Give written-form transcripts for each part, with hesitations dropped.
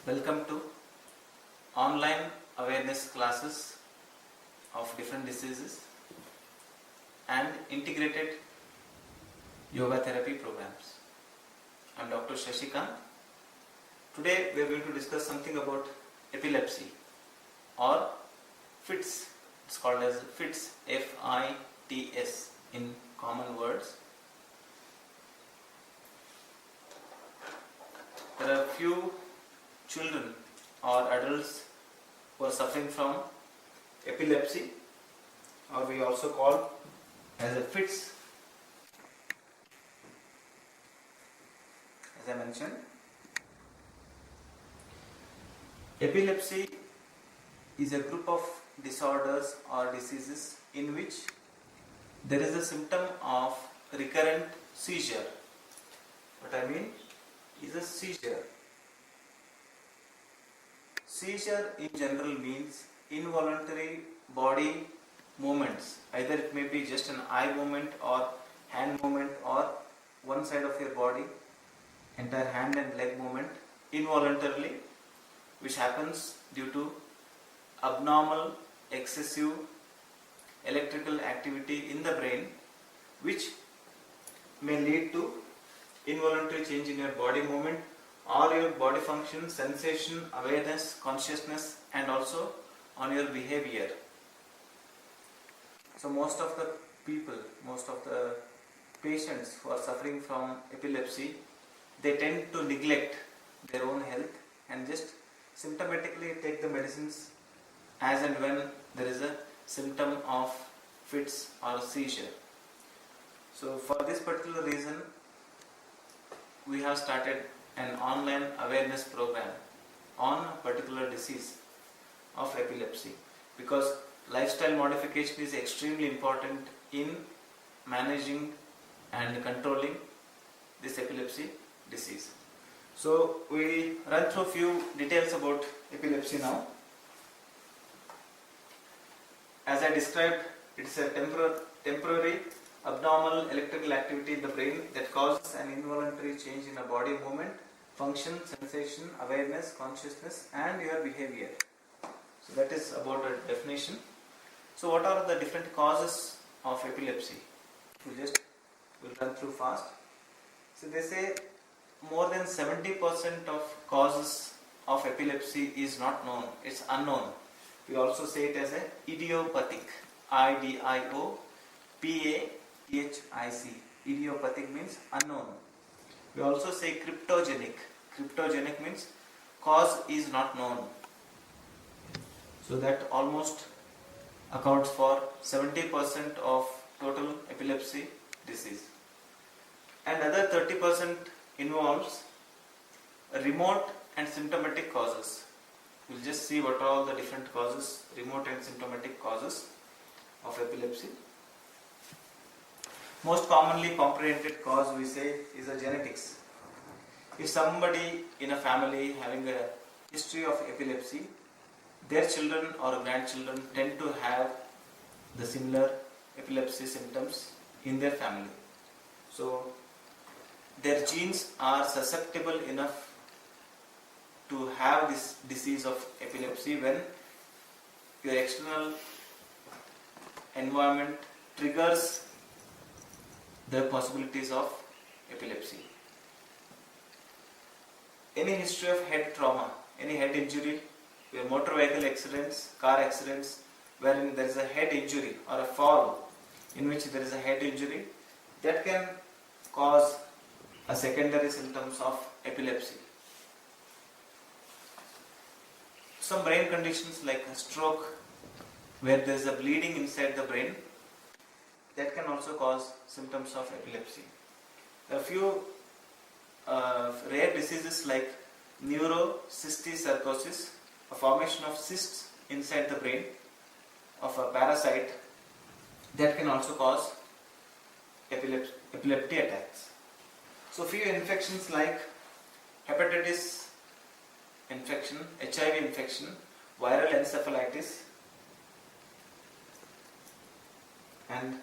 Welcome to online awareness classes of different diseases and integrated yoga therapy programs. I am Dr. Shashikant. Today we are going to discuss something about epilepsy or fits. It's called as fits, F-I-T-S in common words. There are few children or adults who are suffering from epilepsy, or we also call as a fits. As I mentioned, epilepsy is a group of disorders or diseases in which there is a symptom of recurrent seizure. What I mean is a seizure. Seizure in general means involuntary body movements. Either it may be just an eye movement or hand movement or one side of your body, entire hand and leg movement involuntarily, which happens due to abnormal excessive electrical activity in the brain, which may lead to involuntary change in your body movement or your body function, sensation, awareness, consciousness, and also on your behavior. So most of the people, most of the patients who are suffering from epilepsy, they tend to neglect their own health and just symptomatically take the medicines as and when there is a symptom of fits or seizure. So for this particular reason, we have started an online awareness program on a particular disease of epilepsy, because lifestyle modification is extremely important in managing and controlling this epilepsy disease. So we run through a few details about epilepsy now. As I described, it's a temporary abnormal electrical activity in the brain that causes an involuntary change in a body movement, function, sensation, awareness, consciousness, and your behavior. So that is about a definition. So what are the different causes of epilepsy? We'll run through fast. So they say more than 70% of causes of epilepsy is not known, it's unknown. We also say it as a idiopathic, I-D-I-O-P-A-T-H-I-C. Idiopathic means unknown. We also say cryptogenic. Cryptogenic means cause is not known. So that almost accounts for 70% of total epilepsy disease. And other 30% involves remote and symptomatic causes. We'll just see what are all the different causes, remote and symptomatic causes of epilepsy. Most commonly comprehended cause we say is a genetics. If somebody in a family having a history of epilepsy, their children or grandchildren tend to have the similar epilepsy symptoms in their family. So their genes are susceptible enough to have this disease of epilepsy when your external environment triggers the possibilities of epilepsy. Any history of head trauma, any head injury, your motor vehicle accidents, car accidents, wherein there is a head injury or a fall in which there is a head injury, that can cause a secondary symptoms of epilepsy. Some brain conditions like a stroke, where there is a bleeding inside the brain, that can also cause symptoms of epilepsy. A few rare diseases like neurocysticercosis, a formation of cysts inside the brain of a parasite, that can also cause epileptic attacks. So few infections like hepatitis infection, HIV infection, viral encephalitis, and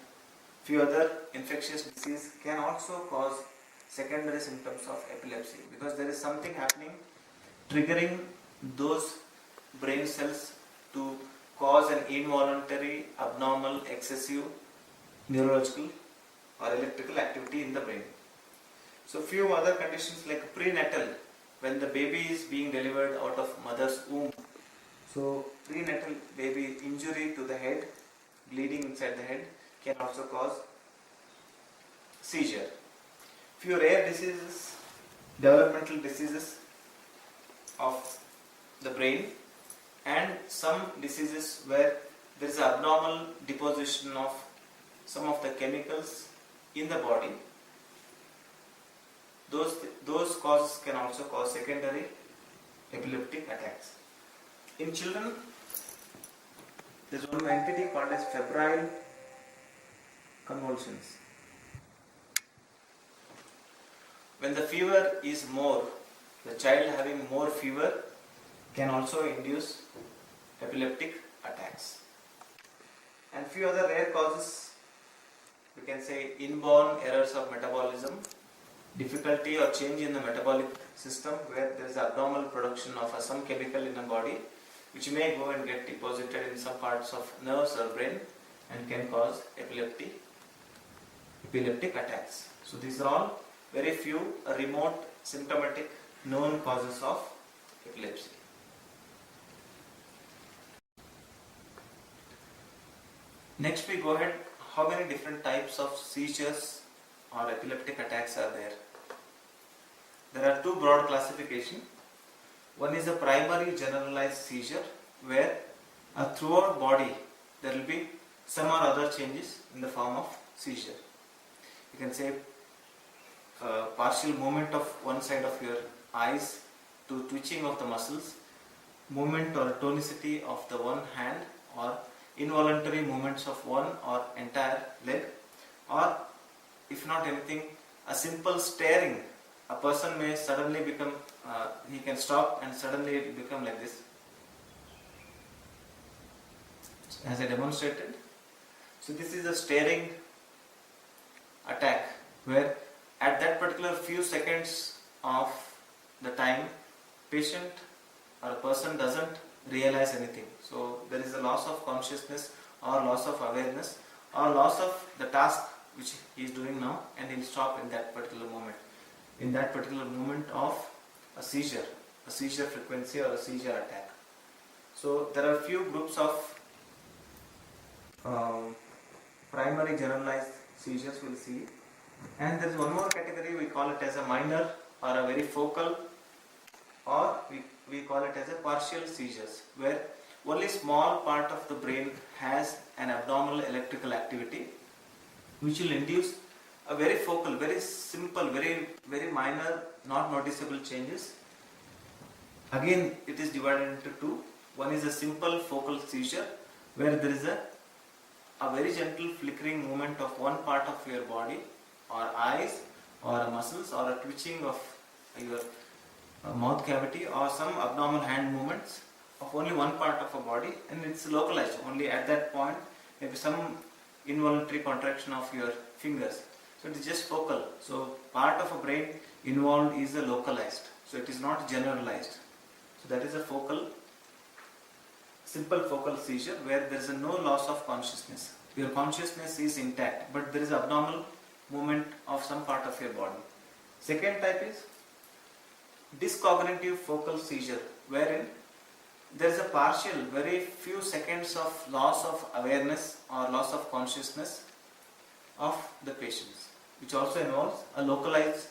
few other infectious disease can also cause secondary symptoms of epilepsy, because there is something happening triggering those brain cells to cause an involuntary, abnormal, excessive neurological or electrical activity in the brain. So few other conditions like prenatal, when the baby is being delivered out of mother's womb. So prenatal baby injury to the head, bleeding inside the head can also cause seizure. Few rare diseases, developmental diseases of the brain, and some diseases where there is abnormal deposition of some of the chemicals in the body. Those causes can also cause secondary epileptic attacks. In children, there is one entity called as febrile convulsions. When the fever is more, the child having more fever can also induce epileptic attacks. And few other rare causes, we can say inborn errors of metabolism, difficulty or change in the metabolic system where there is abnormal production of some chemical in the body which may go and get deposited in some parts of nerves or brain and can cause epileptic attacks. So these are all very few remote symptomatic known causes of epilepsy. Next we go ahead, how many different types of seizures or epileptic attacks are there? There are two broad classifications. One is a primary generalized seizure where throughout body there will be some or other changes in the form of seizure. You can say partial movement of one side of your eyes to twitching of the muscles, movement or tonicity of the one hand, or involuntary movements of one or entire leg, or if not anything, a simple staring. A person may suddenly become, he can stop and suddenly it become like this, as I demonstrated. So this is a staring attack where at that particular few seconds of the time, patient or a person doesn't realize anything. So there is a loss of consciousness or loss of awareness or loss of the task which he is doing now, and he will stop in that particular moment. In that particular moment of a seizure frequency or a seizure attack. So there are few groups of primary generalized seizures we'll see, and there is one more category, we call it as a minor or a very focal, or we call it as a partial seizures, where only small part of the brain has an abnormal electrical activity which will induce a very focal, very simple, very minor, not noticeable changes. Again, it is divided into two. One is a simple focal seizure where there is a very gentle flickering movement of one part of your body or eyes or muscles or a twitching of your mouth cavity or some abnormal hand movements of only one part of a body, and it's localized only at that point, maybe some involuntary contraction of your fingers. So it is just focal. So part of a brain involved is a localized. So it is not generalized. So that is a focal, simple focal seizure where there is no loss of consciousness. Your consciousness is intact, but there is abnormal movement of some part of your body. Second type is dyscognitive focal seizure, wherein there is a partial, very few seconds of loss of awareness or loss of consciousness of the patients, which also involves a localized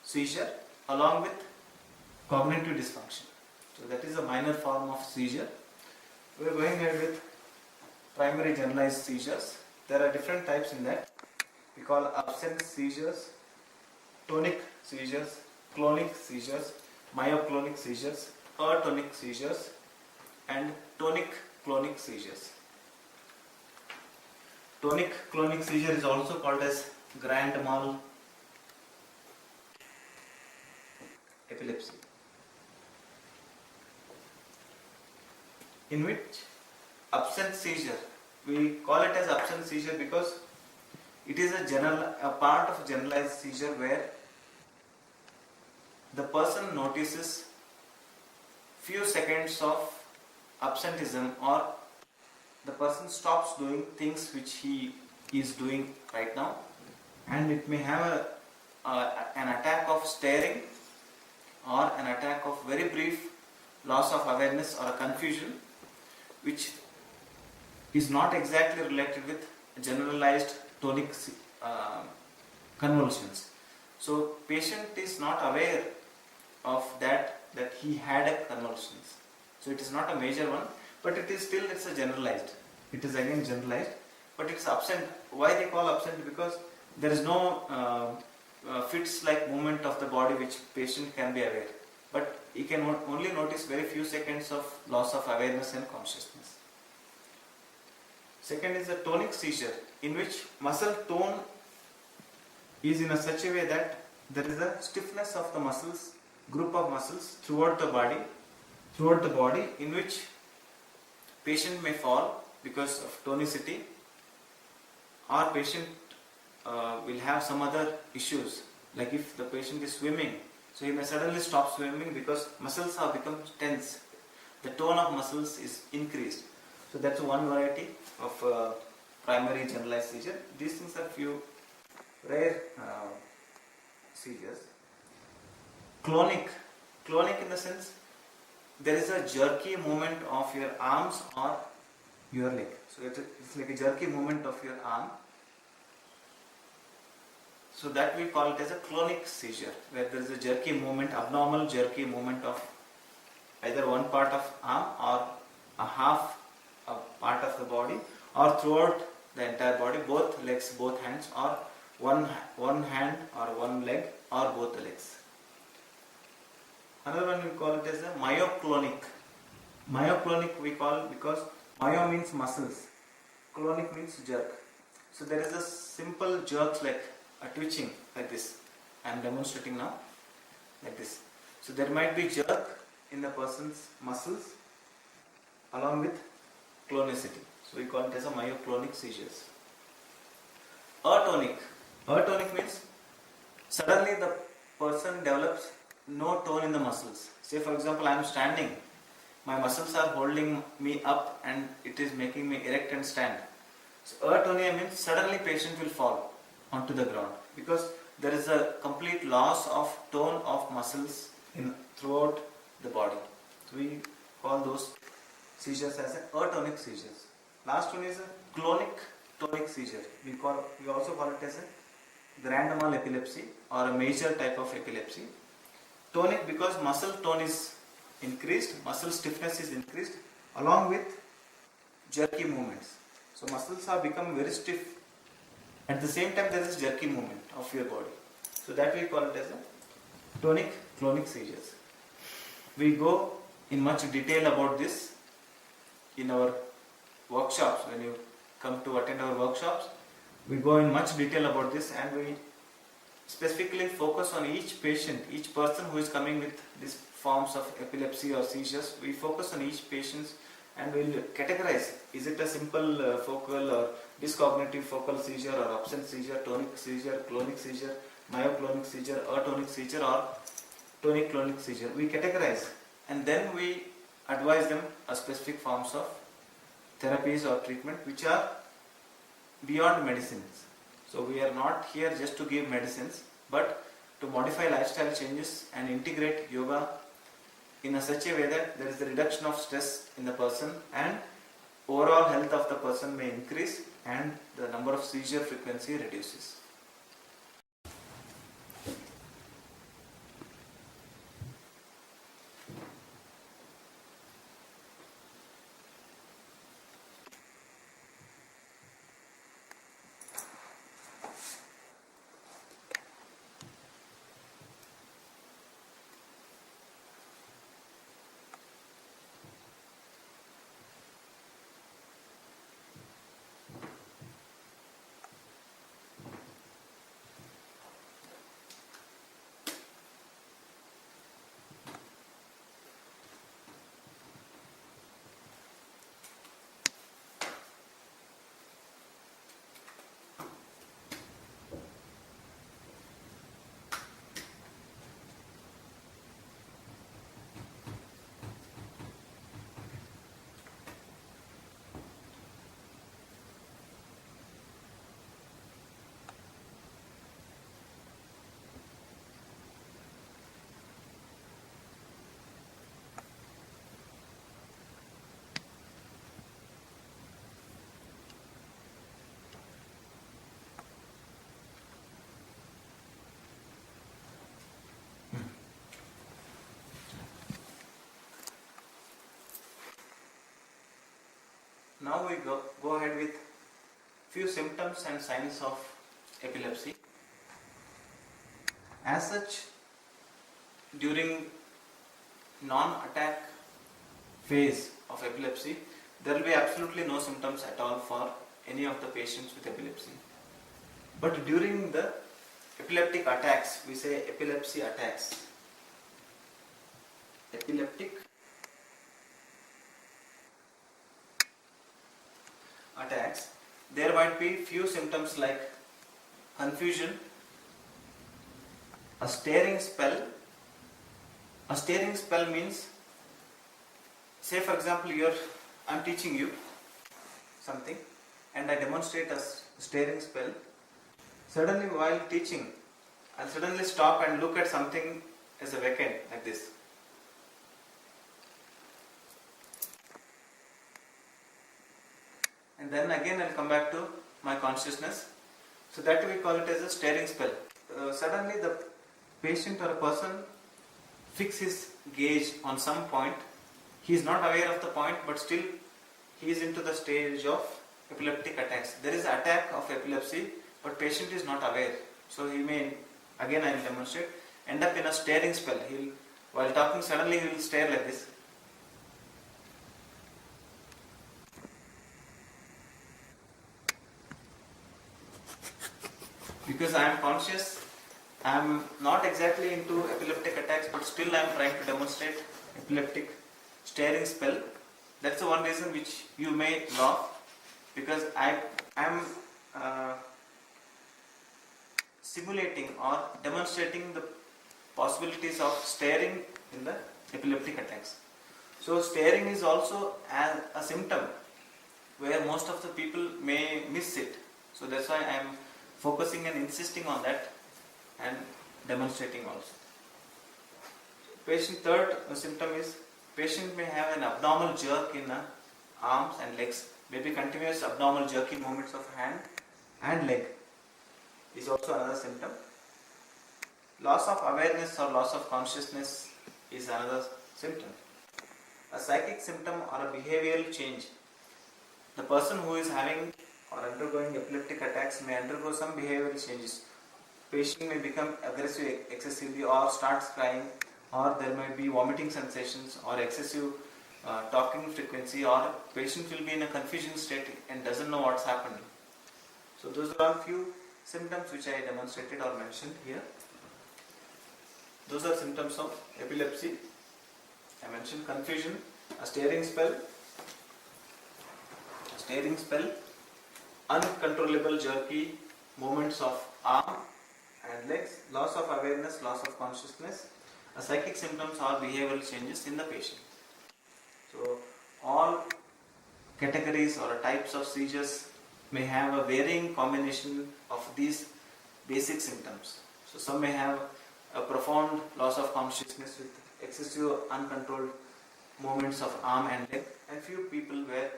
seizure along with cognitive dysfunction. So that is a minor form of seizure. We are going ahead with primary generalized seizures. There are different types in that. We call absent seizures, tonic seizures, clonic seizures, myoclonic seizures, atonic seizures, and tonic clonic seizures. Tonic clonic seizure is also called as grand mal epilepsy, in which absent seizure, we call it as absent seizure because it is a part of generalized seizure where the person notices few seconds of absenteeism, or the person stops doing things which he is doing right now, and it may have an attack of staring or an attack of very brief loss of awareness or a confusion, which is not exactly related with generalized tonic convulsions. So patient is not aware of that he had a convulsions. So it is not a major one, but it is still, it's a generalized. It is again generalized, but it's absent. Why they call absent? Because there is no fits like movement of the body which patient can be aware, but he can only notice very few seconds of loss of awareness and consciousness. Second is a tonic seizure, in which muscle tone is in a such a way that there is a stiffness of the muscles, group of muscles throughout the body, in which patient may fall because of tonicity, or patient will have some other issues, like if the patient is swimming, so he may suddenly stop swimming because muscles have become tense, the tone of muscles is increased. So that's one variety of primary generalized seizure. These things are few rare seizures. Clonic in the sense, there is a jerky movement of your arms or your leg. So it's like a jerky movement of your arm. So that we call it as a clonic seizure, where there is a jerky movement, abnormal jerky movement of either one part of arm or a half a part of the body, or throughout the entire body, both legs, both hands, or one hand or one leg, or both the legs. Another one we call it as a myoclonic. Myoclonic we call because myo means muscles, clonic means jerk. So there is a simple jerks like a twitching like this. I am demonstrating now like this. So there might be jerk in the person's muscles along with clonicity. So we call it as a myoclonic seizures. Atonic means suddenly the person develops no tone in the muscles. Say for example, I am standing, my muscles are holding me up and it is making me erect and stand. So atonia means suddenly patient will fall onto the ground because there is a complete loss of tone of muscles throughout the body. So we call those seizures as atonic seizures. Last one is a clonic tonic seizure. We also call it as a grand mal epilepsy or a major type of epilepsy. Tonic because muscle tone is increased, muscle stiffness is increased along with jerky movements. So muscles have become very stiff. At the same time there is jerky movement of your body. So that we call it as a tonic clonic seizures. We go in much detail about this in our workshops. When you come to attend our workshops, we go in much detail about this, and we specifically focus on each patient, each person who is coming with these forms of epilepsy or seizures. We focus on each patient and we will categorize. Is it a simple focal or dyscognitive focal seizure, or absent seizure, tonic seizure, clonic seizure, myoclonic seizure, atonic seizure, or tonic clonic seizure? We categorize and then we advise them a specific forms of therapies or treatment which are beyond medicines. So we are not here just to give medicines, but to modify lifestyle changes and integrate yoga in a such a way that there is a reduction of stress in the person and overall health of the person may increase and the number of seizure frequency reduces. now we go ahead with few symptoms and signs of epilepsy. As such, during non-attack phase of epilepsy, there will be absolutely no symptoms at all for any of the patients with epilepsy. But during the epileptic attacks, we say epilepsy attacks. Epileptic attacks, there might be few symptoms like confusion, a staring spell. A staring spell means, say for example, I'm teaching you something and I demonstrate a staring spell. Suddenly while teaching, I'll suddenly stop and look at something as a vacant like this. And then again I'll come back to my consciousness. So that we call it as a staring spell. Suddenly the patient or a person fix his gaze on some point. He is not aware of the point, but still he is into the stage of epileptic attacks. There is an attack of epilepsy, but patient is not aware. So he may, again I will demonstrate, end up in a staring spell. While talking, suddenly he will stare like this. Because I am conscious, I am not exactly into epileptic attacks, but still I am trying to demonstrate epileptic staring spell. That's the one reason which you may laugh, because I am simulating or demonstrating the possibilities of staring in the epileptic attacks. So staring is also a symptom where most of the people may miss it. So that's why I am focusing and insisting on that and demonstrating also. Patient third symptom is patient may have an abnormal jerk in arms and legs, maybe continuous abnormal jerky movements of hand and leg is also another symptom. Loss of awareness or loss of consciousness is another symptom. A psychic symptom or a behavioral change. The person who is having or undergoing epileptic attacks may undergo some behavioral changes. Patient may become aggressive excessively or starts crying, or there may be vomiting sensations or excessive talking frequency, or patient will be in a confusion state and doesn't know what's happening. So those are all few symptoms which I demonstrated or mentioned here. Those are symptoms of epilepsy. I mentioned confusion, a staring spell, uncontrollable jerky movements of arm and legs, loss of awareness, loss of consciousness, a psychic symptoms or behavioral changes in the patient. So all categories or types of seizures may have a varying combination of these basic symptoms. So some may have a profound loss of consciousness with excessive uncontrolled movements of arm and leg, and few people where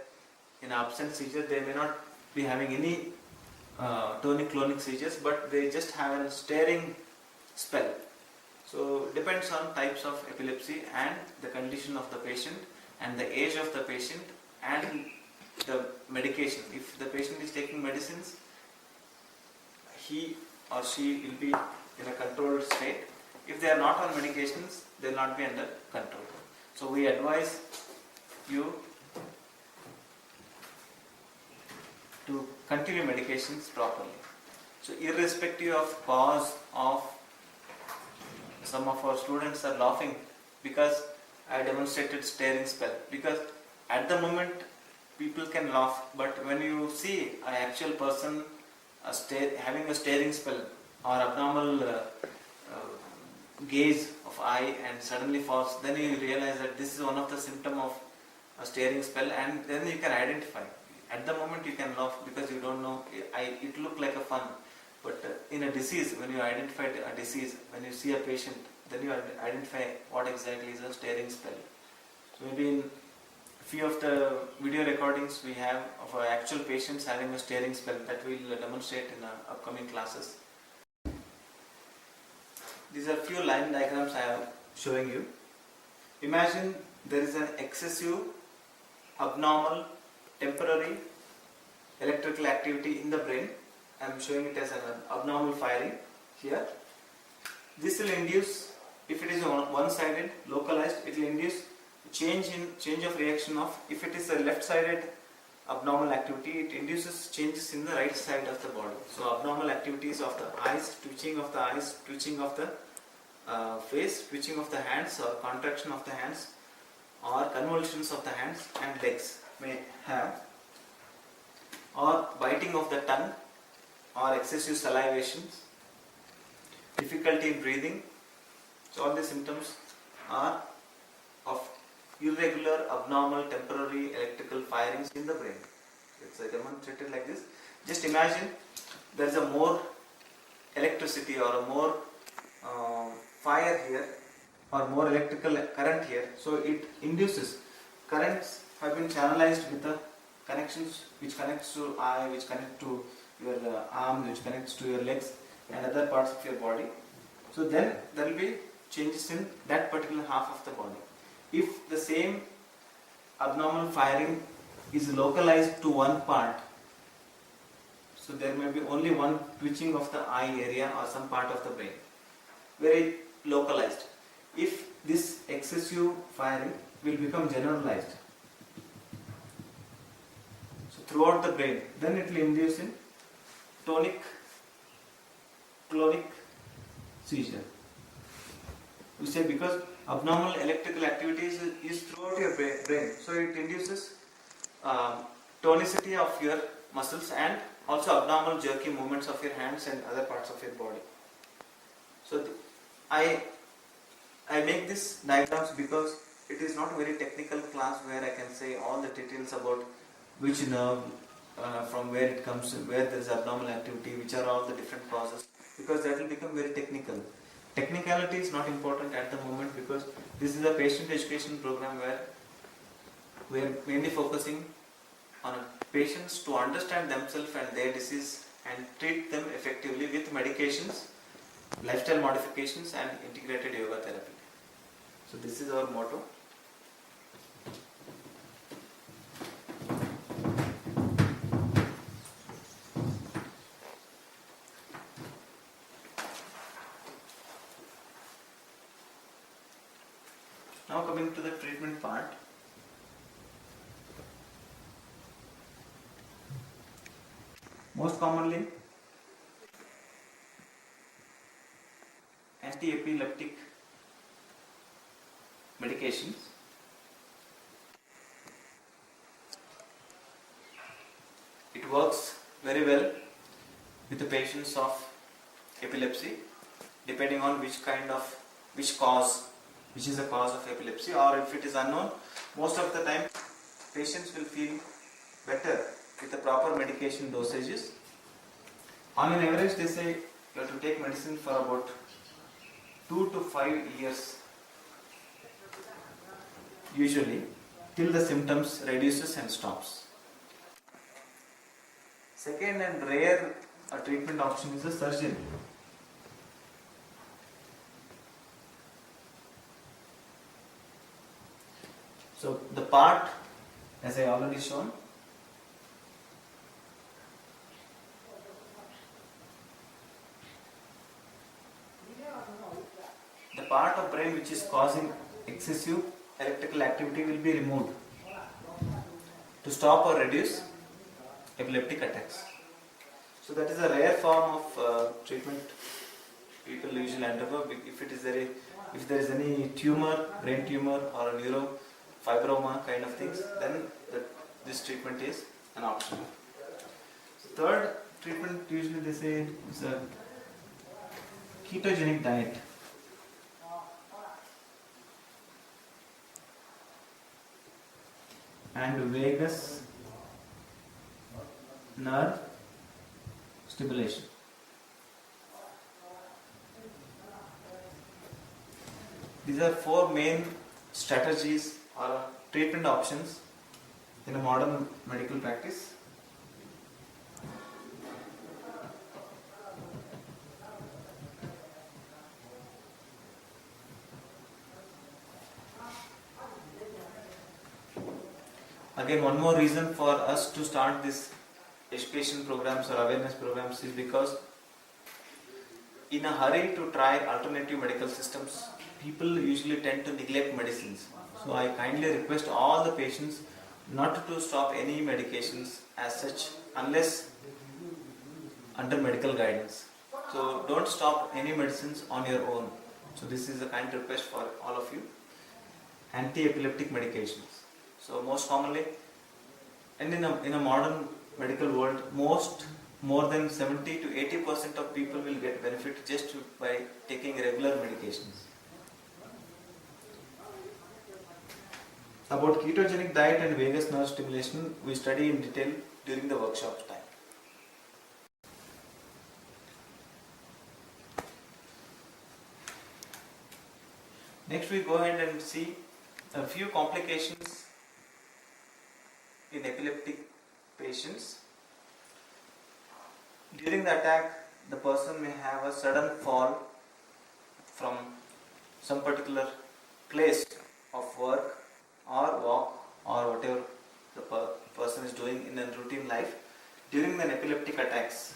in absent seizure they may not be having any tonic-clonic seizures, but they just have a staring spell. So depends on types of epilepsy and the condition of the patient and the age of the patient and the medication. If the patient is taking medicines, he or she will be in a controlled state. If they are not on medications, they will not be under control. So we advise you to continue medications properly. So irrespective of cause of, some of our students are laughing because I demonstrated staring spell, because at the moment people can laugh, but when you see an actual person having a staring spell or abnormal gaze of eye and suddenly falls, then you realize that this is one of the symptom of a staring spell, and then you can identify. At the moment you can laugh because you don't know, it looked like a fun, but in a disease, when you identify a disease, when you see a patient, then you identify what exactly is a staring spell. So maybe in few of the video recordings we have of our actual patients having a staring spell that we will demonstrate in our upcoming classes. These are few line diagrams I am showing you. Imagine there is an excessive, abnormal temporary electrical activity in the brain. I am showing it as an abnormal firing here. This will induce, if it is one-sided, localized, it will induce change of reaction of, if it is a left-sided abnormal activity, it induces changes in the right side of the body. So abnormal activities of the eyes, twitching of the eyes, twitching of the face, twitching of the hands, or contraction of the hands, or convulsions of the hands and legs may have, or biting of the tongue, or excessive salivations, difficulty in breathing. So all these symptoms are of irregular, abnormal, temporary electrical firings in the brain. It's demonstrated like this. Just imagine there is a more electricity or a more fire here, or more electrical current here. So it induces, currents have been channelized with the connections which connects to eye, which connect to your arm, which connects to your legs and other parts of your body. So then there will be changes in that particular half of the body. If the same abnormal firing is localized to one part, so there may be only one twitching of the eye area or some part of the brain, very localized. If this excessive firing will become generalized, so throughout the brain, then it will induce in tonic, clonic seizure. We say because abnormal electrical activity is throughout your brain, so it induces tonicity of your muscles and also abnormal jerky movements of your hands and other parts of your body. So I make this diagrams because it is not a very technical class where I can say all the details about which nerve, from where it comes, where there is abnormal activity, which are all the different causes, because that will become very technical. Technicality is not important at the moment because this is a patient education program where we are mainly focusing on patients to understand themselves and their disease and treat them effectively with medications, lifestyle modifications and integrated yoga therapy. So this is our motto. Now coming to the treatment part. Most commonly, anti-epileptic medications. It works very well with the patients of epilepsy, depending on which is the cause of epilepsy, or if it is unknown. Most of the time, patients will feel better with the proper medication dosages. On an average, they say you have to take medicine for about 2 to 5 years, usually, till the symptoms reduces and stops. Second and rare treatment option is the surgery. So the part, as I already shown, the part of brain which is causing excessive electrical activity will be removed to stop or reduce epileptic attacks. So that is a rare form of treatment people usually undergo. If there is any tumor, brain tumor or a neurofibroma kind of things, then this treatment is an option. Third treatment usually they say is a ketogenic diet. And vagus nerve stimulation. These are 4 main strategies or treatment options in a modern medical practice. again, one more reason for us to start this education programs or awareness programs is because in a hurry to try alternative medical systems, people usually tend to neglect medicines. So I kindly request all the patients not to stop any medications as such unless under medical guidance. So don't stop any medicines on your own. So this is a kind request for all of you. Anti-epileptic medications. So most commonly, and in a modern medical world, more than 70 to 80% of people will get benefit just by taking regular medications. About ketogenic diet and vagus nerve stimulation, we study in detail during the workshop time. Next we go ahead and see a few complications in epileptic patients. During the attack, the person may have a sudden fall from some particular place of work or walk or whatever the person is doing in a routine life during an epileptic attacks.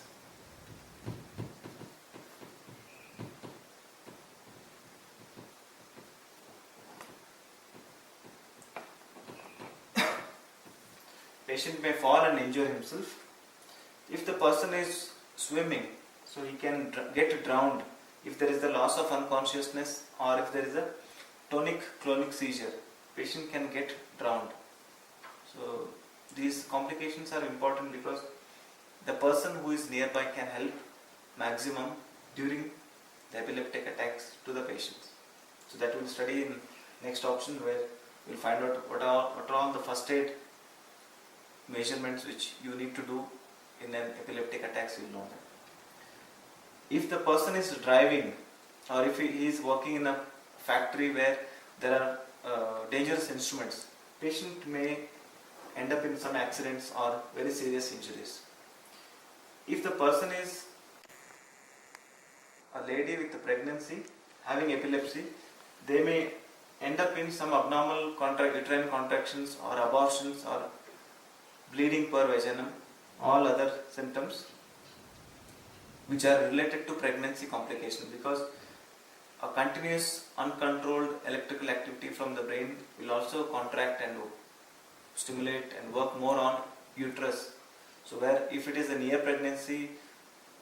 Patient may fall and injure himself. If the person is swimming, so he can get drowned if there is the loss of unconsciousness or if there is a tonic-clonic seizure. Patient can get drowned. So these complications are important because the person who is nearby can help maximum during the epileptic attacks to the patients. So that we'll study in next option, where we'll find out what are all the first aid measurements which you need to do in an epileptic attacks. You'll know that. If the person is driving or if he is working in a factory where there are dangerous instruments, patient may end up in some accidents or very serious injuries. If the person is a lady with a pregnancy having epilepsy, they may end up in some abnormal uterine contractions or abortions or bleeding per vaginum, all other symptoms which are related to pregnancy complication, because a continuous uncontrolled electrical activity from the brain will also contract and stimulate and work more on uterus. So where if it is a near pregnancy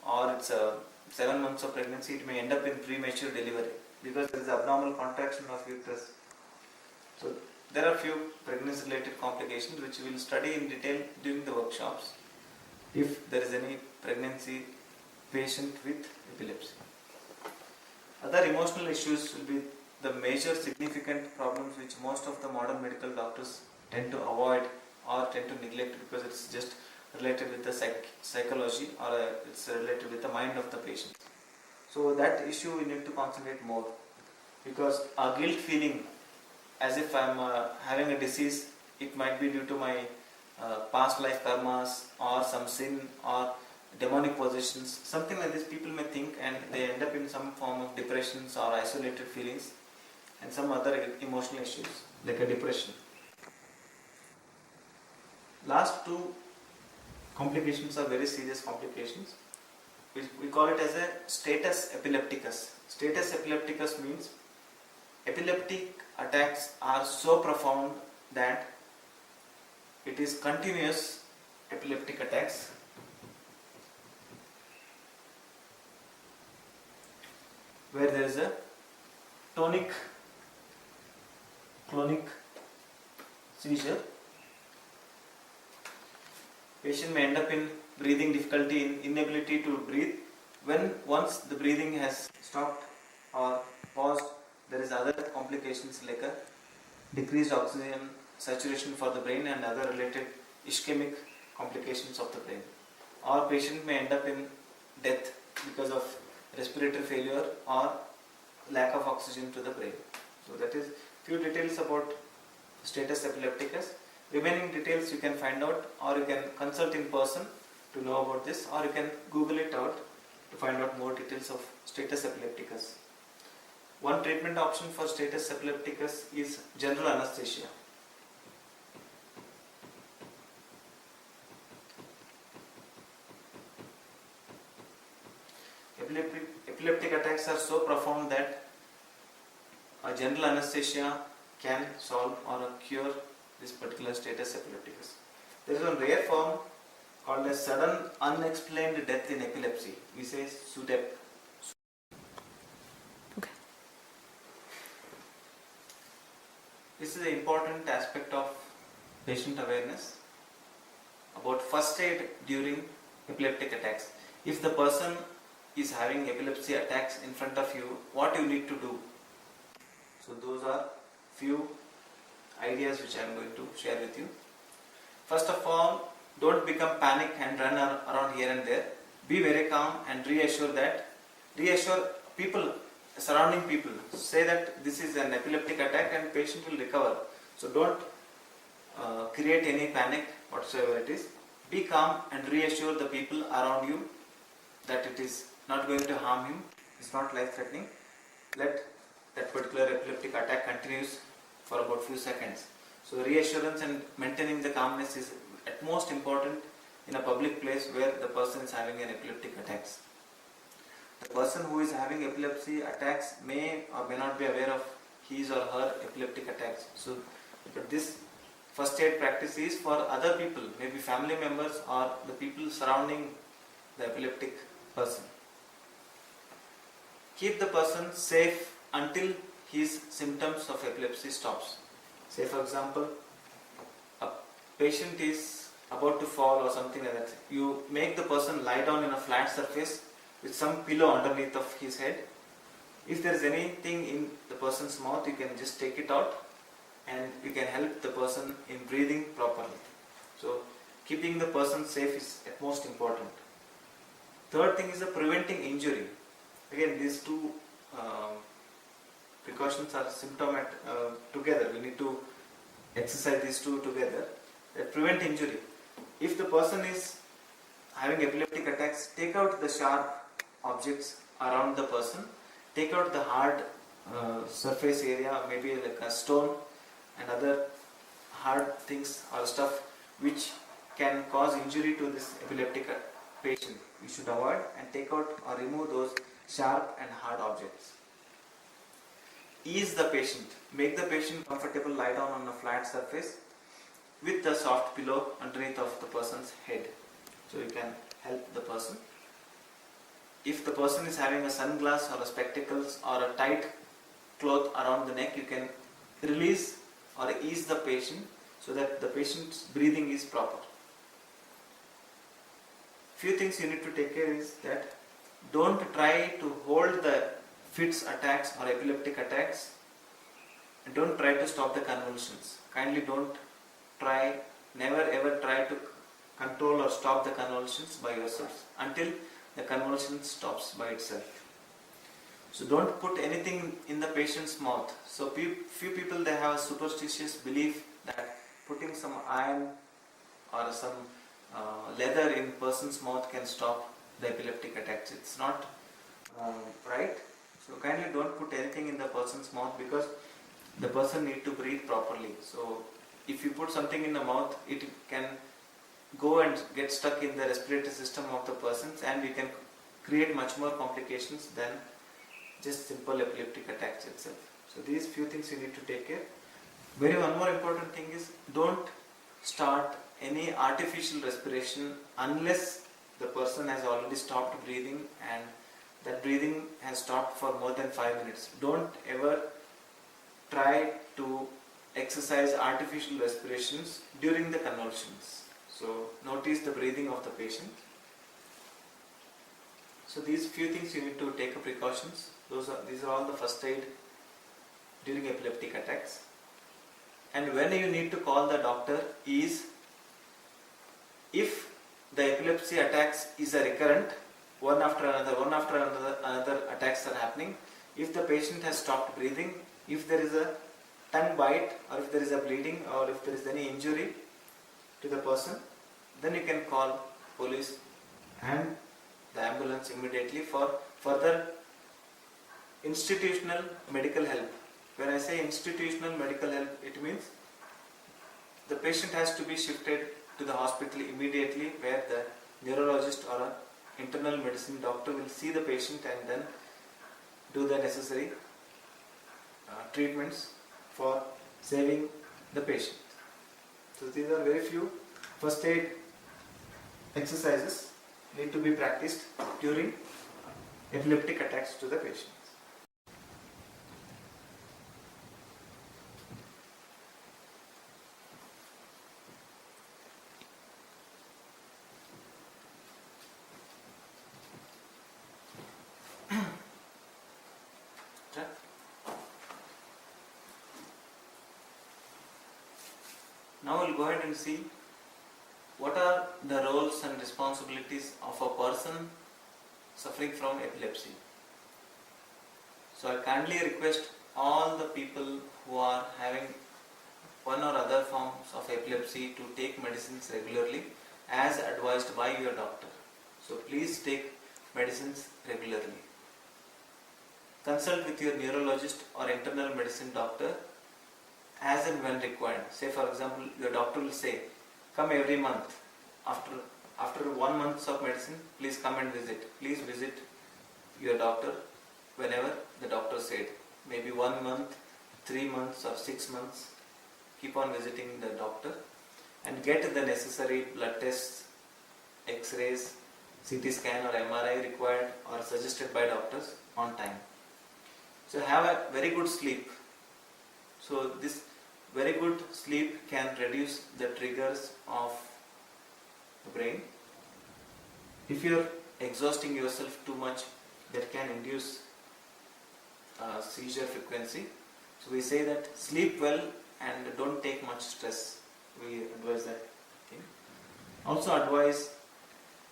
or it's a 7 months of pregnancy, it may end up in premature delivery because there is abnormal contraction of uterus. So there are few pregnancy related complications which we will study in detail during the workshops if there is any pregnancy patient with epilepsy. Other emotional issues will be the major significant problems which most of the modern medical doctors tend to avoid or tend to neglect because it's just related with the psychology or it's related with the mind of the patient. So that issue we need to concentrate more, because a guilt feeling as if I'm having a disease, it might be due to my past life karmas or some sin or demonic possessions, something like this people may think, and they end up in some form of depressions or isolated feelings and some other emotional issues like a depression. Last two complications are very serious complications. We call it as a status epilepticus. Status epilepticus means epileptic attacks are so profound that it is continuous epileptic attacks where there is a tonic-clonic seizure. Patient may end up in breathing difficulty, inability to breathe. Once the breathing has stopped or paused, there is other complications like a decreased oxygen saturation for the brain and other related ischemic complications of the brain. Or patient may end up in death because of respiratory failure or lack of oxygen to the brain. So that is few details about status epilepticus. Remaining details you can find out, or you can consult in person to know about this, or you can Google it out to find out more details of status epilepticus. One treatment option for status epilepticus is general anesthesia. epileptic attacks are so profound that a general anesthesia can solve or cure this particular status epilepticus. There is one rare form called as sudden unexplained death in epilepsy. We say SUDEP. Okay. This is an important aspect of patient awareness about first aid during epileptic attacks. If the person is having epilepsy attacks in front of you, what you need to do? So those are few ideas which I am going to share with you. First of all, don't become panic and run around here and there. Be very calm and reassure people, surrounding people. Say that this is an epileptic attack and patient will recover. So don't create any panic whatsoever it is. Be calm and reassure the people around you that it is not going to harm him. It's not life threatening. Let that particular epileptic attack continues for about few seconds. So reassurance and maintaining the calmness is at most important in a public place where the person is having an epileptic attacks. The person who is having epilepsy attacks may or may not be aware of his or her epileptic attacks. So, but this first aid practice is for other people, maybe family members or the people surrounding the epileptic person. Keep the person safe until his symptoms of epilepsy stops. Say for example, a patient is about to fall or something like that. You make the person lie down in a flat surface with some pillow underneath of his head. If there is anything in the person's mouth, you can just take it out and you can help the person in breathing properly. So keeping the person safe is at most important. Third thing is preventing injury. Again, these two precautions are symptomatic together. We need to exercise these two together. Prevent injury. If the person is having epileptic attacks, take out the sharp objects around the person. Take out the hard surface area, maybe like a stone and other hard things or stuff which can cause injury to this epileptic patient. We should avoid and take out or remove those sharp and hard objects. Ease the patient. Make the patient comfortable, lie down on a flat surface with a soft pillow underneath of the person's head. So you can help the person. If the person is having a sunglass or a spectacles or a tight cloth around the neck, you can release or ease the patient so that the patient's breathing is proper. Few things you need to take care is that don't try to hold the fits attacks or epileptic attacks and don't try to stop the convulsions. Kindly don't try, never ever try to control or stop the convulsions by yourselves until the convulsion stops by itself. So don't put anything in the patient's mouth. So few people, they have a superstitious belief that putting some iron or some leather in person's mouth can stop the epileptic attacks. It's not right. So kindly don't put anything in the person's mouth because the person needs to breathe properly. So if you put something in the mouth, it can go and get stuck in the respiratory system of the person and you can create much more complications than just simple epileptic attacks itself. So these few things you need to take care. One more important thing is don't start any artificial respiration unless the person has already stopped breathing and that breathing has stopped for more than 5 minutes. Don't ever try to exercise artificial respirations during the convulsions. So notice the breathing of the patient. So these few things you need to take precautions. These are all the first aid during epileptic attacks. And when you need to call the doctor is if the epilepsy attacks is a recurrent, one after another attacks are happening. If the patient has stopped breathing, if there is a tongue bite or if there is a bleeding or if there is any injury to the person, then you can call police and the ambulance immediately for further institutional medical help. When I say institutional medical help, it means the patient has to be shifted to the hospital immediately where the neurologist or a internal medicine doctor will see the patient and then do the necessary treatments for saving the patient. So these are very few first aid exercises need to be practiced during epileptic attacks to the patients. Now we'll go ahead and see what are the roles and responsibilities of a person suffering from epilepsy. So I kindly request all the people who are having one or other forms of epilepsy to take medicines regularly as advised by your doctor. So please take medicines regularly. Consult with your neurologist or internal medicine doctor as and when required. Say for example, your doctor will say, come every month. After 1 month of medicine, please come and visit. Please visit your doctor whenever the doctor said. Maybe 1 month, 3 months or 6 months. Keep on visiting the doctor and get the necessary blood tests, X-rays, CT scan or MRI required or suggested by doctors on time. So have a very good sleep. So this very good sleep can reduce the triggers of the brain. If you are exhausting yourself too much, that can induce seizure frequency. So we say that sleep well and don't take much stress. We advise that thing. Also advise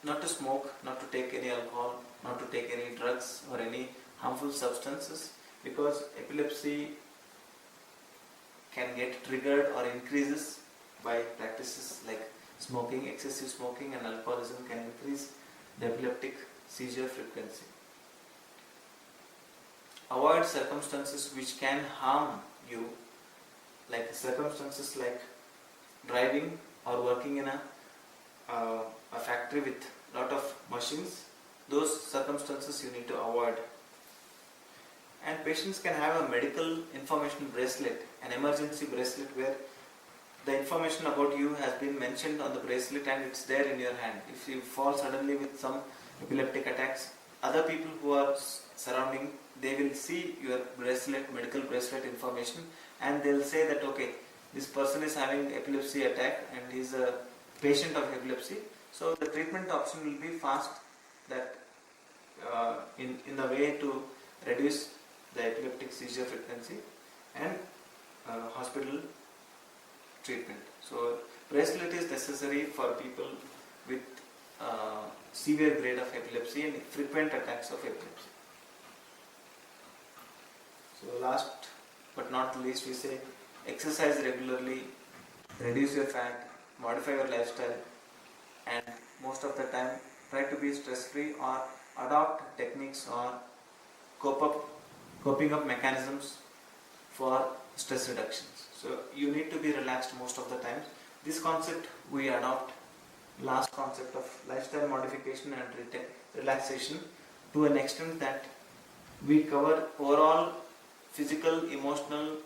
not to smoke, not to take any alcohol, not to take any drugs or any harmful substances, because epilepsy can get triggered or increases by practices like smoking. Excessive smoking and alcoholism can increase the epileptic seizure frequency. Avoid circumstances which can harm you, like circumstances like driving or working in a factory with lot of machines. Those circumstances you need to avoid. And patients can have a medical information bracelet, an emergency bracelet where the information about you has been mentioned on the bracelet and it's there in your hand. If you fall suddenly with some epileptic attacks, other people who are surrounding, they will see your bracelet, medical bracelet information, and they will say that okay, this person is having epilepsy attack and he is a patient of epilepsy. So the treatment option will be fast, that in the way to reduce the epileptic seizure frequency and hospital treatment. So bracelet is necessary for people with severe grade of epilepsy and frequent attacks of epilepsy. So last but not least, we say exercise regularly, reduce your fat, modify your lifestyle, and most of the time try to be stress free or adopt techniques or coping up mechanisms for stress reductions. So you need to be relaxed most of the time. This concept we adopt, last concept of lifestyle modification and relaxation, to an extent that we cover overall physical, emotional,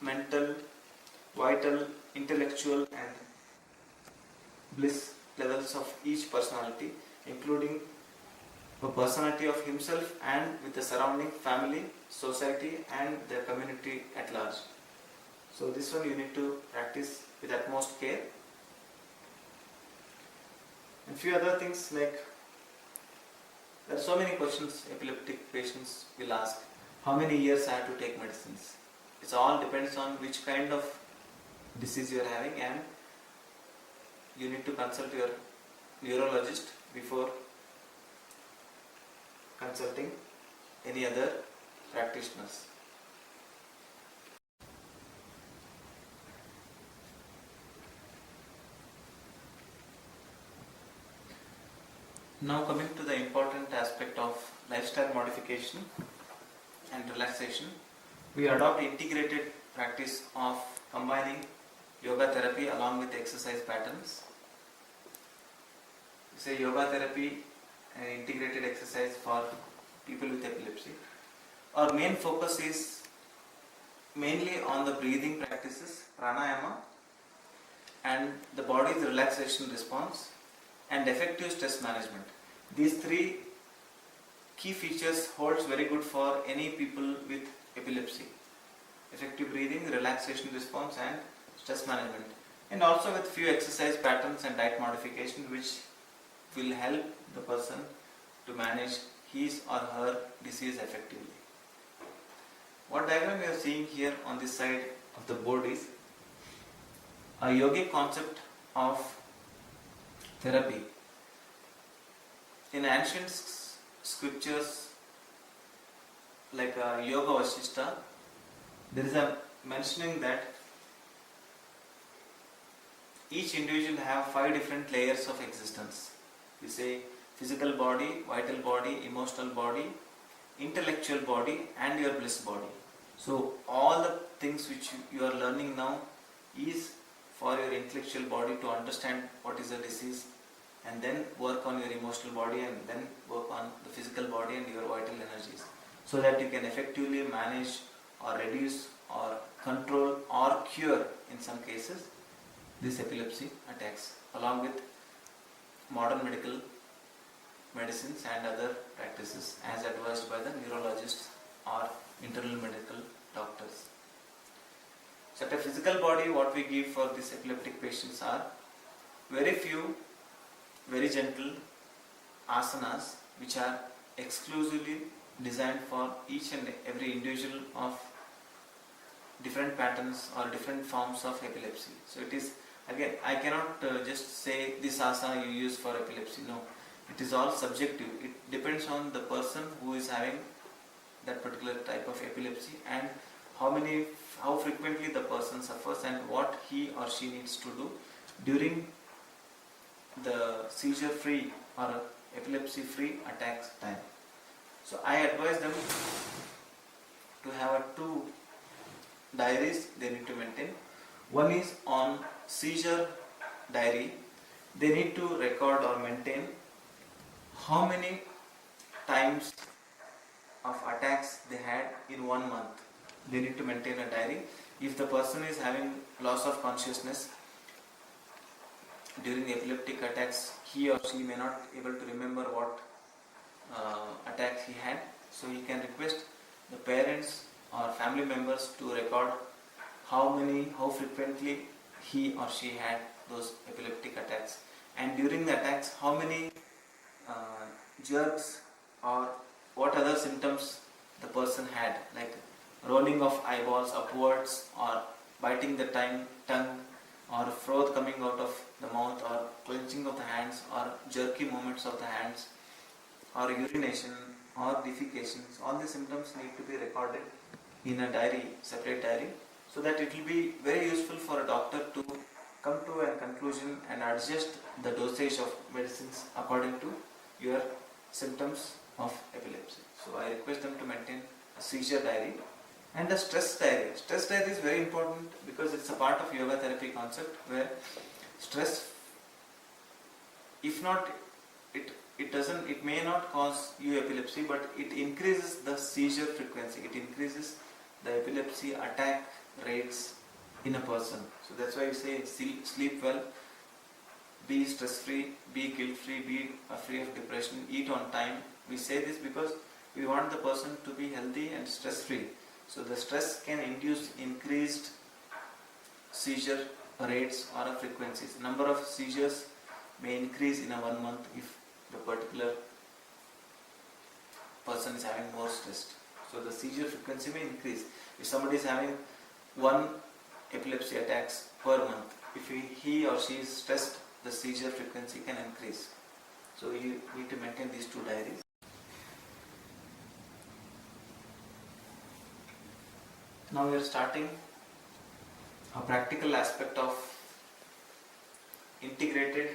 mental, vital, intellectual and bliss levels of each personality, including the personality of himself and with the surrounding family, society and the community at large. So this one you need to practice with utmost care. And few other things, like there are so many questions epileptic patients will ask. How many years I have to take medicines? It all depends on which kind of disease you are having, and you need to consult your neurologist before consulting any other practitioners. Now coming to the important aspect of lifestyle modification and relaxation, we adopt integrated practice of combining yoga therapy along with exercise patterns. We say yoga therapy an integrated exercise for people with epilepsy. Our main focus is mainly on the breathing practices, pranayama, and the body's relaxation response and effective stress management. These three key features holds very good for any people with epilepsy. Effective breathing, relaxation response and stress management, and also with few exercise patterns and diet modification which will help the person to manage his or her disease effectively. What diagram we are seeing here on this side of the board is a yogic concept of therapy. In ancient scriptures like Yoga Vasishta, there is a mentioning that each individual have 5 different layers of existence. We say physical body, vital body, emotional body, intellectual body and your bliss body. So all the things which you are learning now is for your intellectual body to understand what is the disease, and then work on your emotional body, and then work on the physical body and your vital energies, so that you can effectively manage or reduce or control or cure in some cases this epilepsy attacks, along with modern medical medicines and other practices as advised by the neurologists or internal medical doctors. So at a physical body, what we give for these epileptic patients are very few, very gentle asanas which are exclusively designed for each and every individual of different patterns or different forms of epilepsy. So it is, again, I cannot just say this asana you use for epilepsy. No, it is all subjective. It depends on the person who is having that particular type of epilepsy and how frequently the person suffers and what he or she needs to do during the seizure free or epilepsy free attacks time. So I advise them to have 2 diaries they need to maintain. One is on seizure diary. They need to record or maintain how many times of attacks they had in 1 month. They need to maintain a diary. If the person is having loss of consciousness during the epileptic attacks, he or she may not able to remember what attacks he had, so he can request the parents or family members to record how frequently he or she had those epileptic attacks, and during the attacks how many jerks or what other symptoms the person had, like rolling of eyeballs upwards or biting the tongue or froth coming out of the mouth or clenching of the hands or jerky movements of the hands or urination or defecations. All the symptoms need to be recorded in a diary, separate diary, so that it will be very useful for a doctor to come to a conclusion and adjust the dosage of medicines according to your symptoms of epilepsy. So I request them to maintain a seizure diary and a stress diary. Stress diary is very important because it's a part of yoga therapy concept, where stress, if not, it may not cause you epilepsy, but it increases the seizure frequency. It increases the epilepsy attack rates in a person. So that's why we say sleep well, be stress free, be guilt free, be free of depression, eat on time. We say this because we want the person to be healthy and stress free. So the stress can induce increased seizure rates or frequencies. Number of seizures may increase in a 1 month if the particular person is having more stress. So the seizure frequency may increase. If somebody is having 1 epilepsy attacks per month, if he or she is stressed, the seizure frequency can increase. So you need to maintain these 2 diaries. Now we are starting a practical aspect of integrated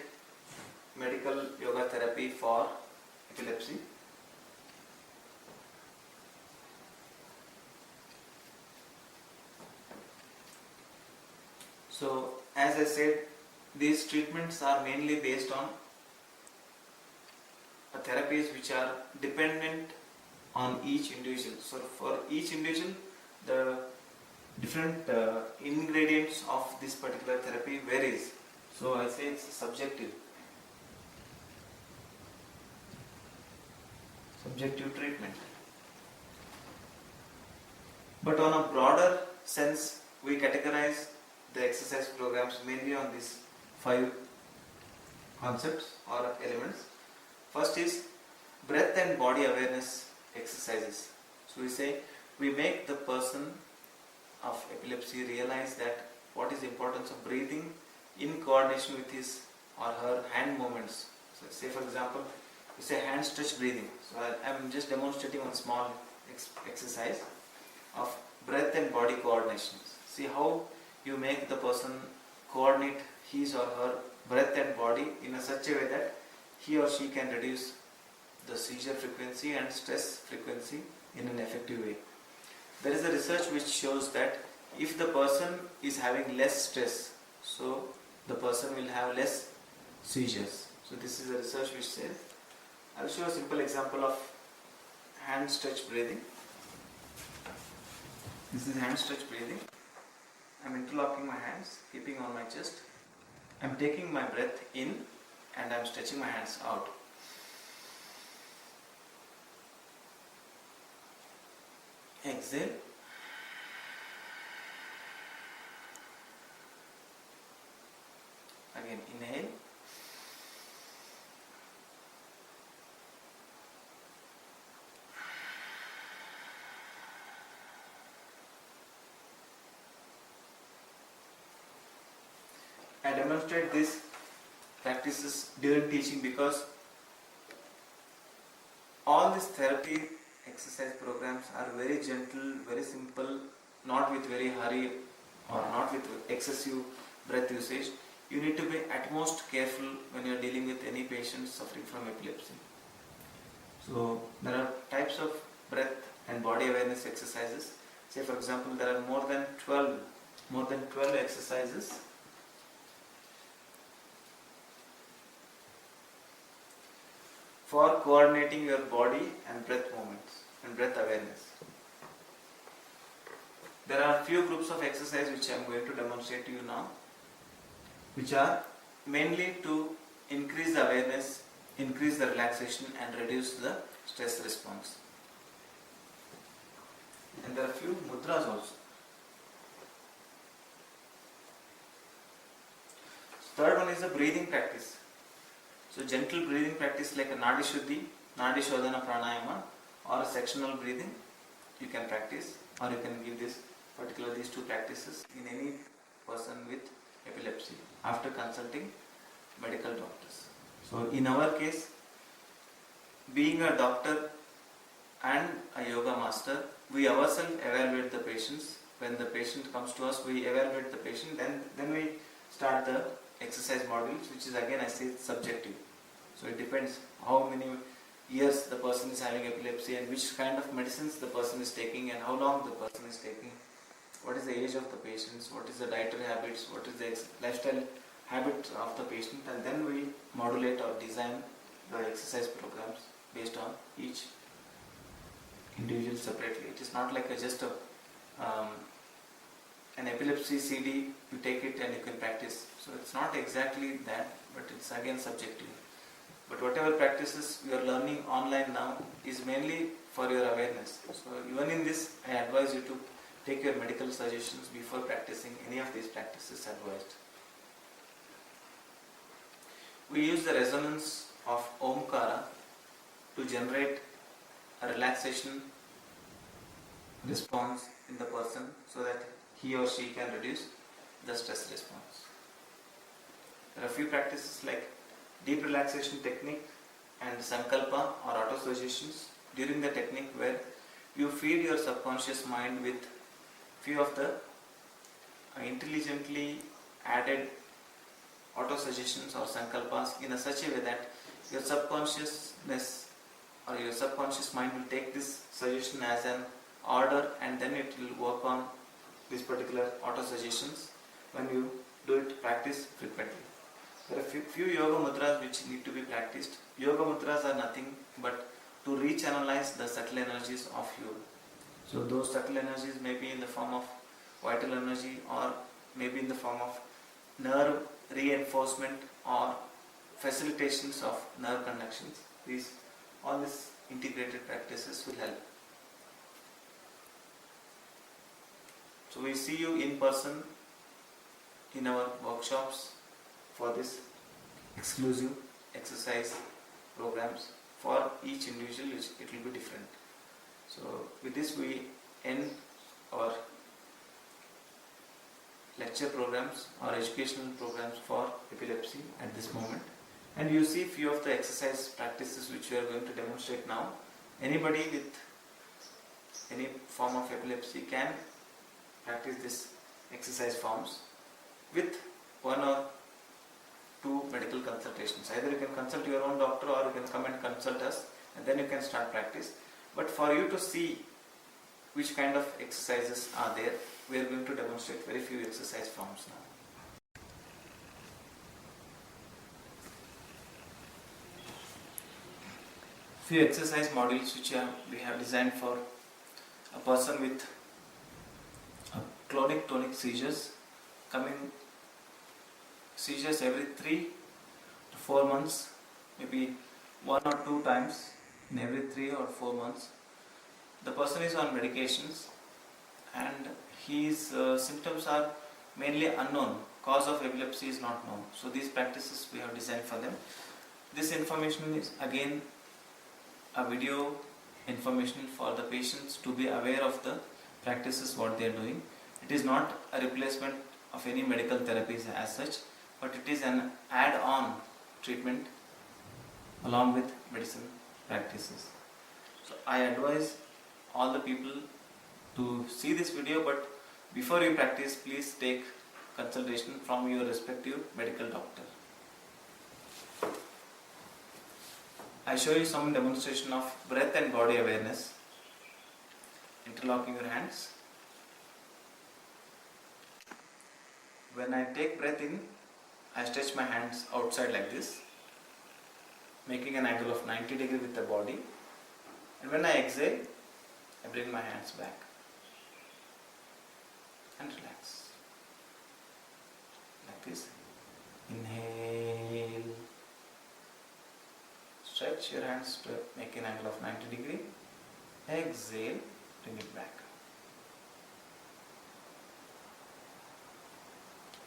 medical yoga therapy for epilepsy. So as I said, these treatments are mainly based on a therapies which are dependent on each individual. So for each individual, the different ingredients of this particular therapy varies. So I say it's subjective treatment. But on a broader sense, we categorize the exercise programs mainly on these 5 concepts or elements. First is breath and body awareness exercises. So we say we make the person of epilepsy realize that what is the importance of breathing in coordination with his or her hand movements. So say for example, we say hand stretch breathing. So I am just demonstrating one small exercise of breath and body coordination. See how you make the person coordinate his or her breath and body in a such a way that he or she can reduce the seizure frequency and stress frequency in an effective way. There is a research which shows that if the person is having less stress, so the person will have less seizures. So this is a research which says, I will show a simple example of hand stretch breathing. This is hand stretch breathing. I am interlocking my hands, keeping on my chest. I am taking my breath in and I am stretching my hands out. Exhale. Again inhale. I demonstrate these practices during teaching because all these therapy exercise programs are very gentle, very simple, not with very hurry or not with excessive breath usage. You need to be at most careful when you are dealing with any patient suffering from epilepsy. So there are types of breath and body awareness exercises. Say for example, there are more than 12 exercises for coordinating your body and breath movements and breath awareness. There are few groups of exercise which I am going to demonstrate to you now, which are mainly to increase the awareness, increase the relaxation and reduce the stress response. And there are few mudras also. Third one is the breathing practice. So gentle breathing practice like a Nadi Shuddhi, Nadi Shodhana Pranayama or a sectional breathing you can practice, or you can give these 2 practices in any person with epilepsy after consulting medical doctors. So in our case, being a doctor and a yoga master, we ourselves evaluate the patients. When the patient comes to us, we evaluate the patient and then we start the exercise modules, which is again I say subjective. So it depends how many years the person is having epilepsy and which kind of medicines the person is taking and how long the person is taking, what is the age of the patients, what is the dietary habits, what is the lifestyle habits of the patient, and then we modulate or design the exercise programs based on each individual separately. It is not like an epilepsy CD, you take it and you can practice. So it's not exactly that, but it's again subjective. But whatever practices you are learning online now is mainly for your awareness. So even in this, I advise you to take your medical suggestions before practicing any of these practices advised. We use the resonance of Omkara to generate a relaxation response in the person so that he or she can reduce the stress response. There are a few practices like deep relaxation technique and sankalpa or auto-suggestions during the technique where you feed your subconscious mind with few of the intelligently added auto-suggestions or sankalpas in a such a way that your subconsciousness or your subconscious mind will take this suggestion as an order and then it will work on these particular auto-suggestions when you do it practice frequently. There are few yoga mudras which need to be practiced. Yoga mudras are nothing but to re-channelize the subtle energies of you. So those subtle energies may be in the form of vital energy, or maybe in the form of nerve reinforcement or facilitations of nerve conductions. All these integrated practices will help. So we see you in person in our workshops for this exclusive exercise programs. For each individual it will be different. So with this we end our lecture programs or educational programs for epilepsy at this moment. And you see few of the exercise practices which we are going to demonstrate now. Anybody with any form of epilepsy can practice this exercise forms with one or two medical consultations. Either you can consult your own doctor or you can come and consult us, and then you can start practice. But for you to see which kind of exercises are there, we are going to demonstrate very few exercise forms now. Few exercise modules which we have designed for a person with clonic seizures, coming seizures every 3 to 4 months, maybe 1 or 2 times in every 3 or 4 months. The person is on medications and his symptoms are mainly unknown. Cause of epilepsy is not known. So these practices we have designed for them. This information is again a video information for the patients to be aware of the practices what they are doing. It is not a replacement of any medical therapies as such, but it is an add-on treatment along with medicine practices. So I advise all the people to see this video, but before you practice, please take consultation from your respective medical doctor. I show you some demonstration of breath and body awareness. Interlocking your hands. When I take breath in, I stretch my hands outside like this, making an angle of 90 degrees with the body. And when I exhale, I bring my hands back and relax. Like this. Inhale. Stretch your hands to make an angle of 90 degrees. Exhale, bring it back.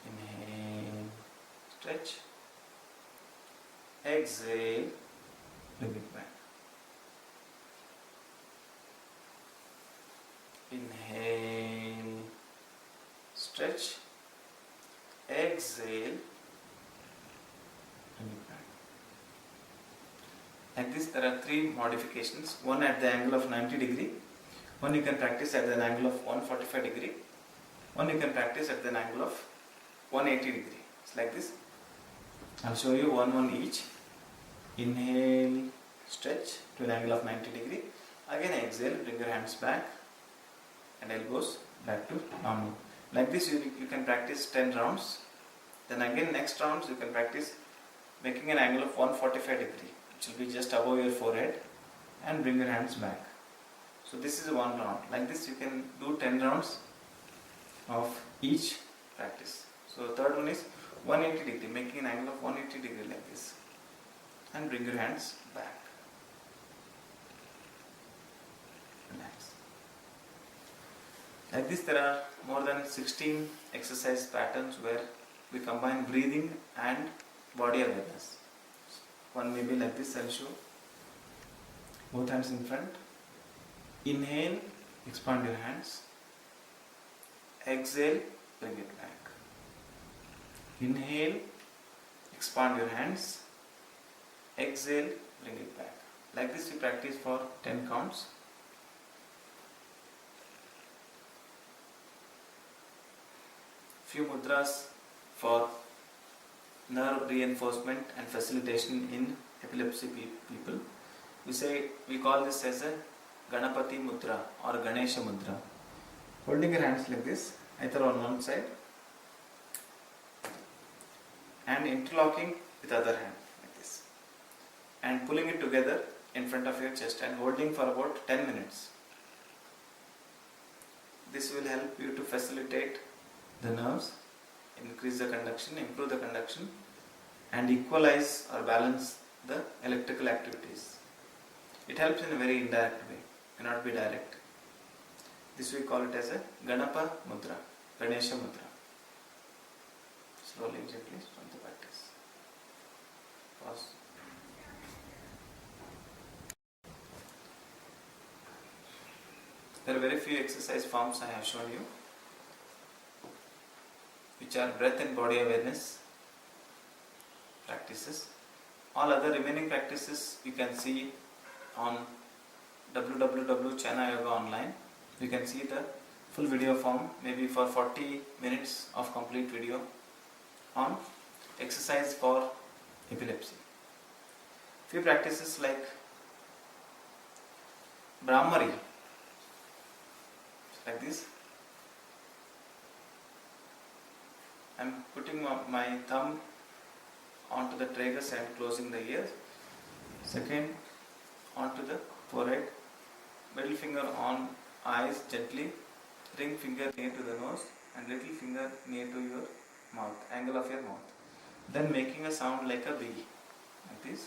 Inhale, stretch. Exhale, bring it back. Inhale, stretch. Exhale, bring it back. Like this, there are 3 modifications. One at the angle of 90 degree. One you can practice at an angle of 145 degree. One you can practice at an angle of 180 degree. It's like this. I'll show you one each. Inhale, stretch to an angle of 90 degree. Again exhale, bring your hands back and elbows back to normal. Like this you can practice 10 rounds. Then again next rounds you can practice making an angle of 145 degree, which will be just above your forehead, and bring your hands back. So this is one round. Like this you can do 10 rounds of each practice. So third one is 180 degree, making an angle of 180 degree like this, and bring your hands back. Relax. Like this there are more than 16 exercise patterns where we combine breathing and body awareness. One may be like this. I'll show. Both hands in front. Inhale, expand your hands. Exhale, bring it back. Inhale, expand your hands. Exhale, bring it back. Like this we practice for 10 counts. Few mudras for nerve reinforcement and facilitation in epilepsy people. We call this as a Ganapati mudra or Ganesha mudra. Holding your hands like this, either on one side and interlocking with other hand like this, and pulling it together in front of your chest and holding for about 10 minutes. This will help you to facilitate the nerves, increase the conduction, improve the conduction, and equalize or balance the electrical activities. It helps in a very indirect way, cannot be direct. This we call it as a Ganapa Mudra, Ganesha Mudra. Slowly, gently, from the practice. Pause. There are very few exercise forms I have shown you, which are breath and body awareness practices. All other remaining practices you can see on www.Chana Yoga Online. You can see the full video form, maybe for 40 minutes of complete video on exercise for epilepsy. Few practices like Brahmari, like this. I am putting my thumb onto the tragus and closing the ears. Second, onto the forehead. Middle finger on eyes gently. Ring finger near to the nose and little finger near to your mouth, angle of your mouth. Then making a sound like a B, like this.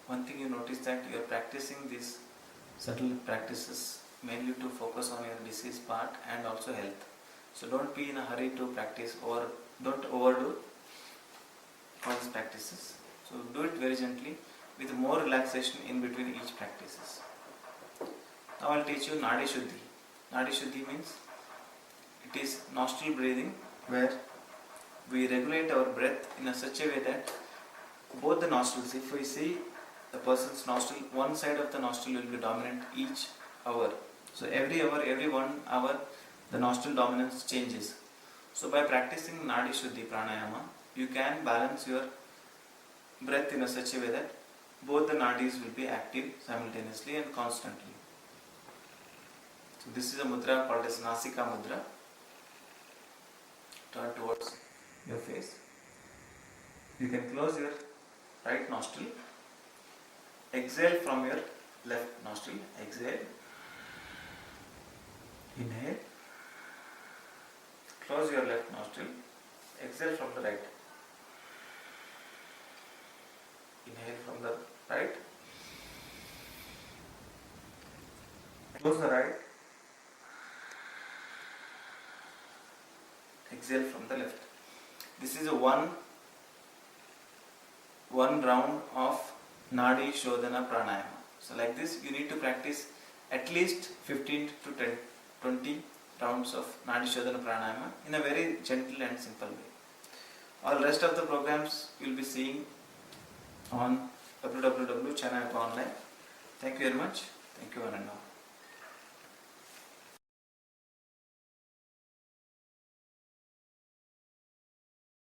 One thing you notice that you are practicing these subtle practices mainly to focus on your disease part and also health. So don't be in a hurry to practice, or don't overdo all these practices. So do it very gently with more relaxation in between each practices. Now I will teach you Nadi Shuddhi. Nadi Shuddhi means it is nostril breathing, where we regulate our breath in a such a way that both the nostrils, if we see the person's nostril, one side of the nostril will be dominant each hour. So every hour, every 1 hour, the nostril dominance changes. So by practicing Nadi Shuddhi Pranayama, you can balance your breath in a such a way that both the nadis will be active simultaneously and constantly. So this is a mudra called as Nasika Mudra. Turn towards your face. You can close your right nostril. Exhale from your left nostril. Exhale. Inhale. Close your left nostril. Exhale from the right. Inhale from the right. Close the right. Exhale from the left. This is a one round of Nadi Shodhana Pranayama. So like this you need to practice at least 15 to 20 rounds of Nadi Shodhana Pranayama in a very gentle and simple way. All rest of the programs you will be seeing on www.Chana Yoga Online. Thank you very much. Thank you one and all.